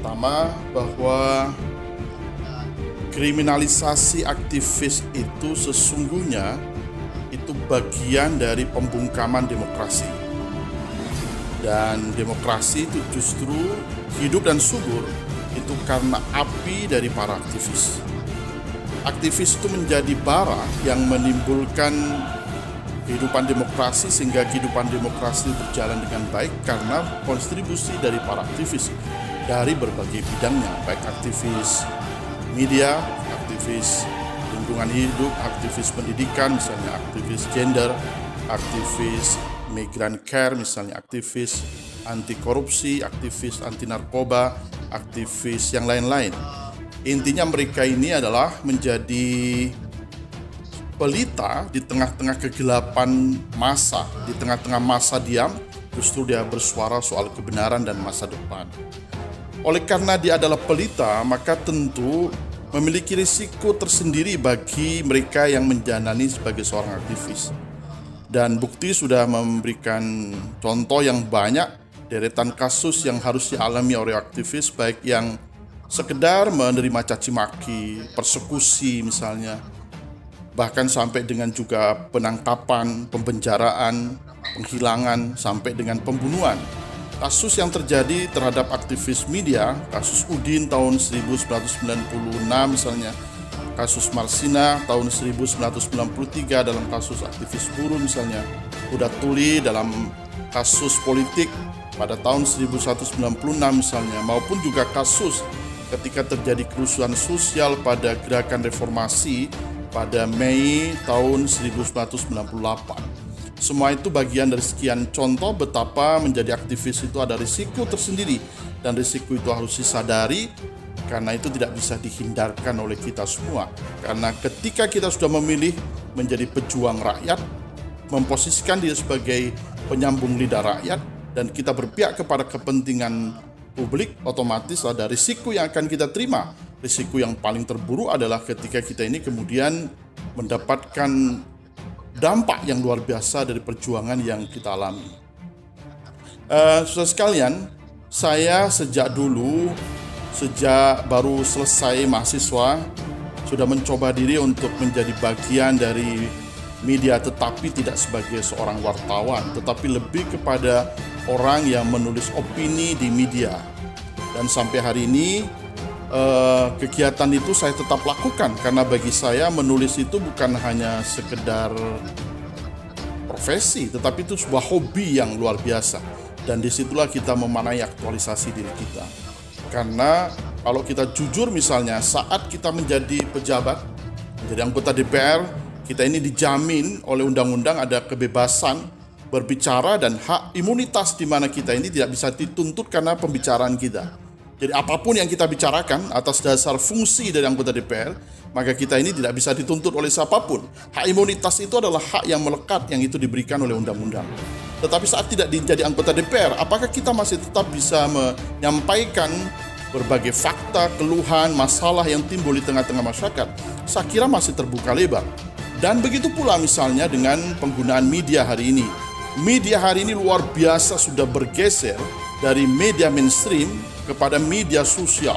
Pertama, bahwa kriminalisasi aktivis itu sesungguhnya itu bagian dari pembungkaman demokrasi. Dan demokrasi itu justru hidup dan subur itu karena api dari para aktivis. Aktivis itu menjadi bara yang menimbulkan kehidupan demokrasi sehingga kehidupan demokrasi berjalan dengan baik karena kontribusi dari para aktivis dari berbagai bidangnya, baik aktivis media, aktivis lingkungan hidup, aktivis pendidikan, misalnya aktivis gender, aktivis migrant care, misalnya aktivis anti korupsi, aktivis anti narkoba, aktivis yang lain-lain. Intinya mereka ini adalah menjadi pelita di tengah-tengah kegelapan masa, di tengah-tengah masa diam, justru dia bersuara soal kebenaran dan masa depan. Oleh karena dia adalah pelita, maka tentu memiliki risiko tersendiri bagi mereka yang menjalani sebagai seorang aktivis. Dan bukti sudah memberikan contoh yang banyak, deretan kasus yang harus dialami oleh aktivis, baik yang sekedar menerima caci maki, persekusi misalnya, bahkan sampai dengan juga penangkapan, pempenjaraan, penghilangan, sampai dengan pembunuhan. Kasus yang terjadi terhadap aktivis media, kasus Udin tahun 1996 misalnya, kasus Marsina tahun 1993 dalam kasus aktivis buruh misalnya, Uda Tuli dalam kasus politik pada tahun 1996 misalnya, maupun juga kasus ketika terjadi kerusuhan sosial pada gerakan reformasi pada Mei tahun 1998. Semua itu bagian dari sekian contoh betapa menjadi aktivis itu ada risiko tersendiri, dan risiko itu harus disadari karena itu tidak bisa dihindarkan oleh kita semua. Karena ketika kita sudah memilih menjadi pejuang rakyat, memposisikan diri sebagai penyambung lidah rakyat, dan kita berpihak kepada kepentingan publik, otomatis ada risiko yang akan kita terima. Risiko yang paling terburuk adalah ketika kita ini kemudian mendapatkan dampak yang luar biasa dari perjuangan yang kita alami. Saudara sekalian, saya sejak baru selesai mahasiswa, sudah mencoba diri untuk menjadi bagian dari media, tetapi tidak sebagai seorang wartawan, tetapi lebih kepada orang yang menulis opini di media. Dan sampai hari ini kegiatan itu saya tetap lakukan, karena bagi saya menulis itu bukan hanya sekedar profesi, tetapi itu sebuah hobi yang luar biasa. Dan disitulah kita memanai aktualisasi diri kita. Karena kalau kita jujur misalnya, saat kita menjadi pejabat, menjadi anggota DPR, kita ini dijamin oleh undang-undang ada kebebasan berbicara dan hak imunitas, di mana kita ini tidak bisa dituntut karena pembicaraan kita. Jadi apapun yang kita bicarakan atas dasar fungsi dari anggota DPR, maka kita ini tidak bisa dituntut oleh siapapun. Hak imunitas itu adalah hak yang melekat, yang itu diberikan oleh undang-undang. Tetapi saat tidak menjadi anggota DPR, apakah kita masih tetap bisa menyampaikan berbagai fakta, keluhan, masalah yang timbul di tengah-tengah masyarakat? Saya kira masih terbuka lebar. Dan begitu pula misalnya dengan penggunaan media hari ini. Media hari ini luar biasa sudah bergeser dari media mainstream kepada media sosial.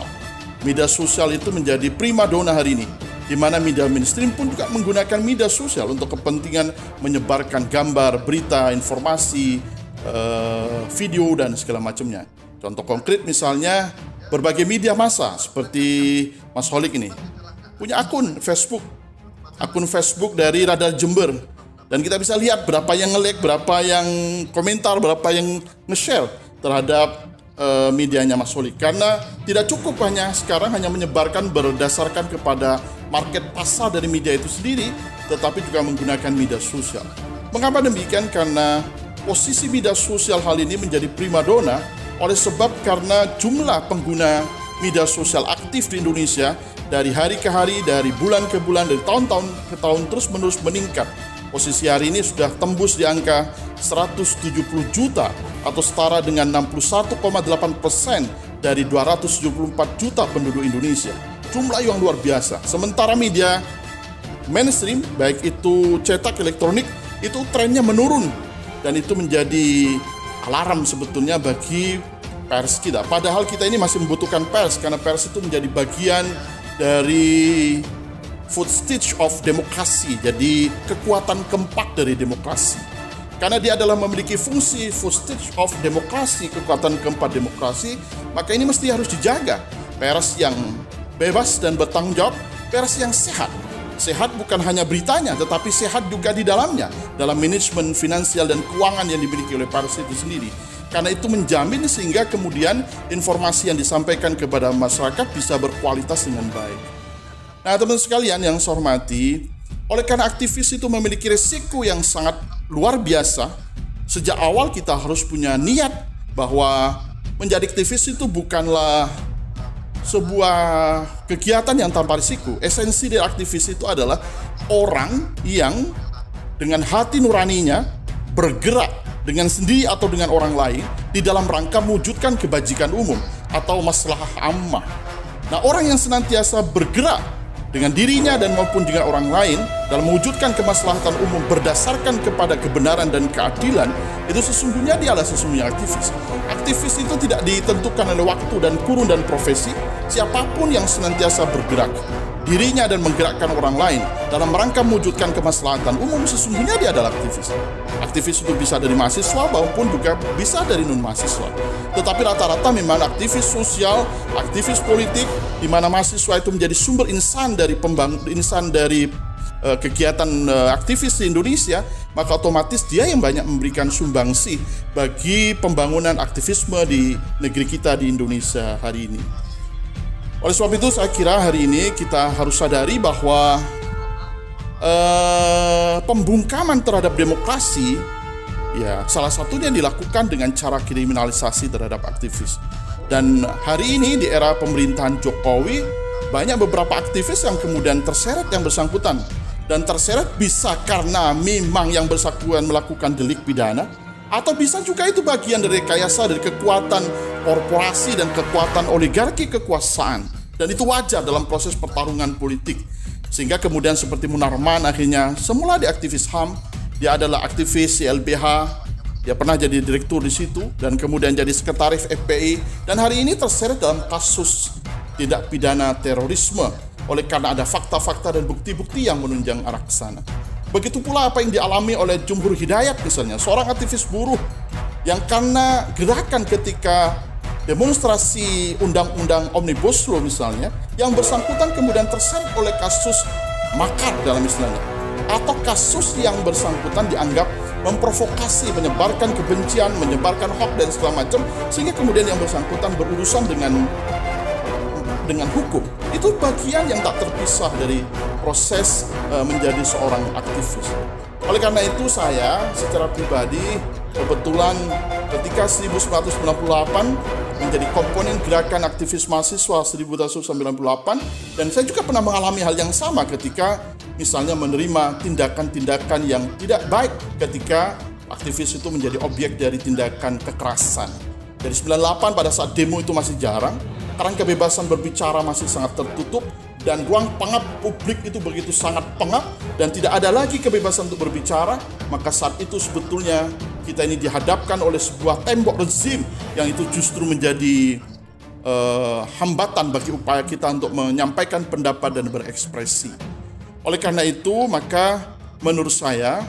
Media sosial itu menjadi primadona hari ini, di mana media mainstream pun juga menggunakan media sosial untuk kepentingan menyebarkan gambar, berita, informasi, video, dan segala macamnya. Contoh konkret misalnya berbagai media massa seperti Mas Holik ini punya akun Facebook dari Radar Jember, dan kita bisa lihat berapa yang nge-like, berapa yang komentar, berapa yang nge-share terhadap medianya Mas Holik. Karena tidak cukup sekarang hanya menyebarkan berdasarkan kepada market pasar dari media itu sendiri, tetapi juga menggunakan media sosial. Mengapa demikian? Karena posisi media sosial hal ini menjadi primadona oleh sebab karena jumlah pengguna media sosial aktif di Indonesia dari hari ke hari, dari bulan ke bulan, dari tahun ke tahun terus-menerus meningkat. Posisi hari ini sudah tembus di angka 170 juta atau setara dengan 61,8% dari 274 juta penduduk Indonesia. Jumlah yang luar biasa. Sementara media mainstream, baik itu cetak, elektronik, itu trennya menurun. Dan itu menjadi alarm sebetulnya bagi pers kita. Padahal kita ini masih membutuhkan pers, karena pers itu menjadi bagian dari food stage of demokrasi, jadi kekuatan keempat dari demokrasi. Karena dia adalah memiliki fungsi food stage of demokrasi, kekuatan keempat demokrasi, maka ini mesti harus dijaga. Pers yang bebas dan bertanggung jawab, pers yang sehat. Sehat bukan hanya beritanya, tetapi sehat juga di dalamnya, dalam manajemen finansial dan keuangan yang dimiliki oleh pers itu sendiri. Karena itu menjamin sehingga kemudian informasi yang disampaikan kepada masyarakat bisa berkualitas dengan baik. Nah, teman-teman sekalian yang saya hormati, oleh karena aktivis itu memiliki risiko yang sangat luar biasa, sejak awal kita harus punya niat bahwa menjadi aktivis itu bukanlah sebuah kegiatan yang tanpa risiko. Esensi dari aktivis itu adalah orang yang dengan hati nuraninya bergerak dengan sendiri atau dengan orang lain di dalam rangka mewujudkan kebajikan umum atau maslahah ammah. Nah, orang yang senantiasa bergerak dengan dirinya dan maupun dengan orang lain dalam mewujudkan kemaslahatan umum berdasarkan kepada kebenaran dan keadilan, itu sesungguhnya dialah sesungguhnya aktivis. Aktivis itu tidak ditentukan oleh waktu dan kurun dan profesi. Siapapun yang senantiasa bergerak dirinya dan menggerakkan orang lain dalam rangka mewujudkan kemaslahatan umum, sesungguhnya dia adalah aktivis. Aktivis itu bisa dari mahasiswa maupun juga bisa dari non-mahasiswa. Tetapi rata-rata memang aktivis sosial, aktivis politik, di mana mahasiswa itu menjadi sumber insan dari kegiatan aktivis di Indonesia, maka otomatis dia yang banyak memberikan sumbangsih bagi pembangunan aktivisme di negeri kita di Indonesia hari ini. Oleh sebab itu saya kira hari ini kita harus sadari bahwa pembungkaman terhadap demokrasi ya salah satunya dilakukan dengan cara kriminalisasi terhadap aktivis. Dan hari ini di era pemerintahan Jokowi banyak beberapa aktivis yang kemudian terseret yang bersangkutan, dan terseret bisa karena memang yang bersangkutan melakukan delik pidana, atau bisa juga itu bagian dari rekayasa dari kekuatan korporasi dan kekuatan oligarki kekuasaan. Dan itu wajar dalam proses pertarungan politik. Sehingga kemudian seperti Munarman akhirnya semula di aktivis HAM, dia adalah aktivis YLBH, dia pernah jadi direktur di situ dan kemudian jadi sekretaris FPI, dan hari ini terseret dalam kasus tindak pidana terorisme oleh karena ada fakta-fakta dan bukti-bukti yang menunjang arah ke sana. Begitu pula apa yang dialami oleh Jumhur Hidayat misalnya, seorang aktivis buruh yang karena gerakan ketika demonstrasi undang-undang Omnibus Law misalnya, yang bersangkutan kemudian terseret oleh kasus makar dalam istilahnya, atau kasus yang bersangkutan dianggap memprovokasi, menyebarkan kebencian, menyebarkan hoax dan segala macam, sehingga kemudian yang bersangkutan berurusan dengan hukum. Itu bagian yang tak terpisah dari proses menjadi seorang aktivis. Oleh karena itu saya secara pribadi kebetulan ketika 1998 menjadi komponen gerakan aktivis mahasiswa 1998, dan saya juga pernah mengalami hal yang sama ketika misalnya menerima tindakan-tindakan yang tidak baik ketika aktivis itu menjadi objek dari tindakan kekerasan. Dari 98 pada saat demo itu masih jarang, karena kebebasan berbicara masih sangat tertutup, dan ruang pengap publik itu begitu sangat pengap, dan tidak ada lagi kebebasan untuk berbicara, maka saat itu sebetulnya kita ini dihadapkan oleh sebuah tembok rezim yang itu justru menjadi hambatan bagi upaya kita untuk menyampaikan pendapat dan berekspresi. Oleh karena itu, maka menurut saya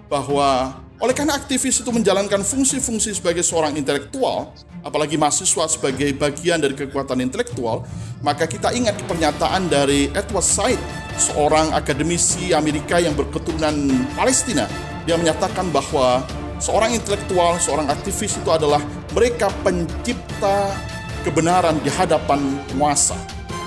bahwa oleh karena aktivis itu menjalankan fungsi-fungsi sebagai seorang intelektual, apalagi mahasiswa sebagai bagian dari kekuatan intelektual, maka kita ingat pernyataan dari Edward Said, seorang akademisi Amerika yang berketurunan Palestina. Dia menyatakan bahwa seorang intelektual, seorang aktivis itu adalah mereka pencipta kebenaran di hadapan penguasa.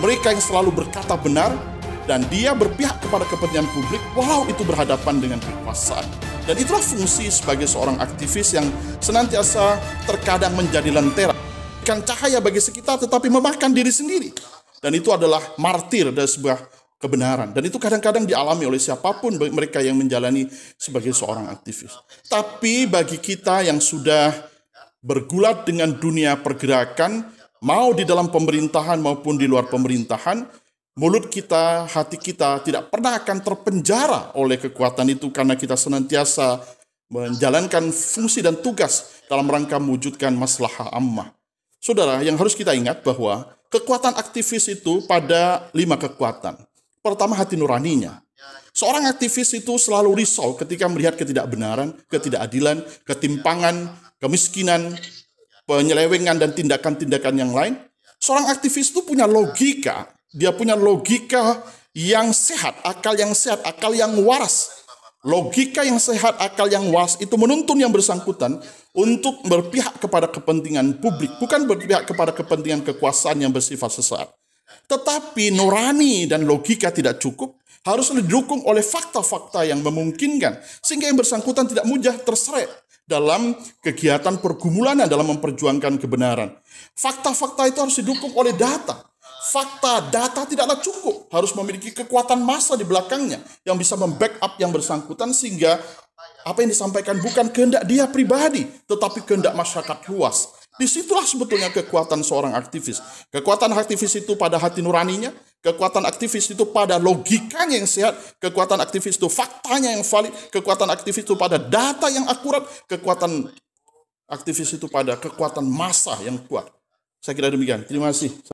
Mereka yang selalu berkata benar dan dia berpihak kepada kepentingan publik walau itu berhadapan dengan kekuasaan. Dan itulah fungsi sebagai seorang aktivis yang senantiasa terkadang menjadi lentera, memberikan cahaya bagi sekitar tetapi memakan diri sendiri. Dan itu adalah martir dari sebuah kebenaran. Dan itu kadang-kadang dialami oleh siapapun mereka yang menjalani sebagai seorang aktivis. Tapi bagi kita yang sudah bergulat dengan dunia pergerakan, mau di dalam pemerintahan maupun di luar pemerintahan, mulut kita, hati kita tidak pernah akan terpenjara oleh kekuatan itu karena kita senantiasa menjalankan fungsi dan tugas dalam rangka mewujudkan maslahah ammah. Saudara, yang harus kita ingat bahwa kekuatan aktivis itu pada 5 kekuatan. Pertama, hati nuraninya. Seorang aktivis itu selalu risau ketika melihat ketidakbenaran, ketidakadilan, ketimpangan, kemiskinan, penyelewengan, dan tindakan-tindakan yang lain. Seorang aktivis itu punya logika. Dia punya logika yang sehat, akal yang waras. Logika yang sehat, akal yang waras itu menuntun yang bersangkutan untuk berpihak kepada kepentingan publik, bukan berpihak kepada kepentingan kekuasaan yang bersifat sesaat. Tetapi nurani dan logika tidak cukup, harus didukung oleh fakta-fakta yang memungkinkan, sehingga yang bersangkutan tidak mudah terseret dalam kegiatan pergumulan dalam memperjuangkan kebenaran. Fakta-fakta itu harus didukung oleh data. Fakta, data tidaklah cukup, harus memiliki kekuatan massa di belakangnya yang bisa membackup yang bersangkutan, sehingga apa yang disampaikan bukan kehendak dia pribadi, tetapi kehendak masyarakat luas. Disitulah sebetulnya kekuatan seorang aktivis. Kekuatan aktivis itu pada hati nuraninya, kekuatan aktivis itu pada logikanya yang sehat, kekuatan aktivis itu faktanya yang valid, kekuatan aktivis itu pada data yang akurat, kekuatan aktivis itu pada kekuatan massa yang kuat. Saya kira demikian. Terima kasih.